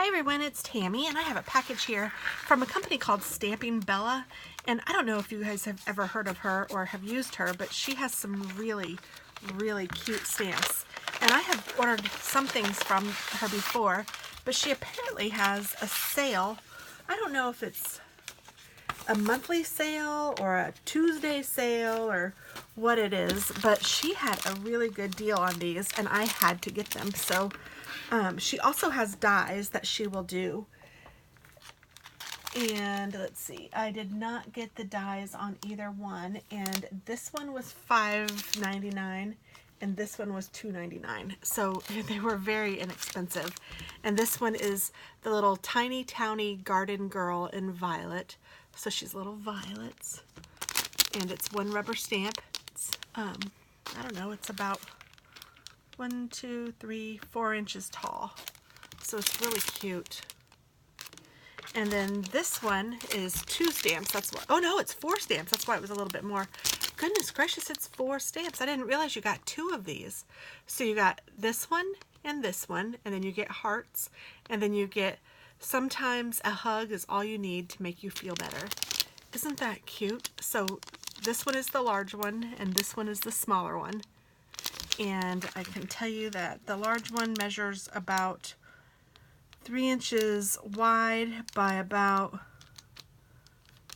everyone, it's Tammy, and I have a package here from a company called Stampingbella, and I don't know if you guys have ever heard of her or have used her, but she has some really cute stamps, and I have ordered some things from her before, but she apparently has a sale. I don't know if it's a monthly sale or a Tuesday sale or what it is, but she had a really good deal on these, and I had to get them. So she also has dies that she will do. And let's see, I did not get the dies on either one, and this one was $5.99 and this one was $2.99, so they were very inexpensive. And this one is the little tiny towny garden girl in violet, so she's little violets, and it's one rubber stamp. It's I don't know, it's about 1, 2, 3, 4 inches tall, so it's really cute. And then this one is 2 stamps. That's what, oh no, it's 4 stamps. That's why it was a little bit more. Goodness gracious, it's 4 stamps. I didn't realize you got 2 of these. So you got this one, and then you get hearts, and then you get sometimes a hug is all you need to make you feel better. Isn't that cute? So this one is the large one, and this one is the smaller one. And I can tell you that the large one measures about 3 inches wide by about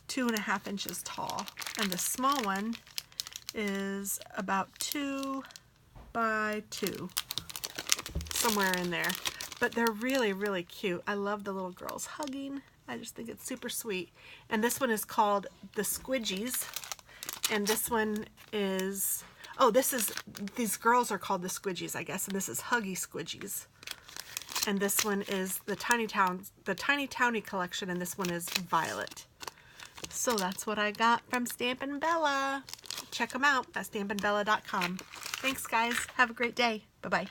2.5 inches tall, and the small one is about 2 by 2, somewhere in there. But they're really cute. I love the little girls hugging. I just think it's super sweet. And this one is called the Squidgies, and this one is, oh, these girls are called the Squidgies, I guess, and this is Huggy Squidgies. And this one is the Tiny Towny collection, and this one is violet. So that's what I got from Stampingbella. Check them out at stampingbella.com. Thanks, guys. Have a great day. Bye-bye.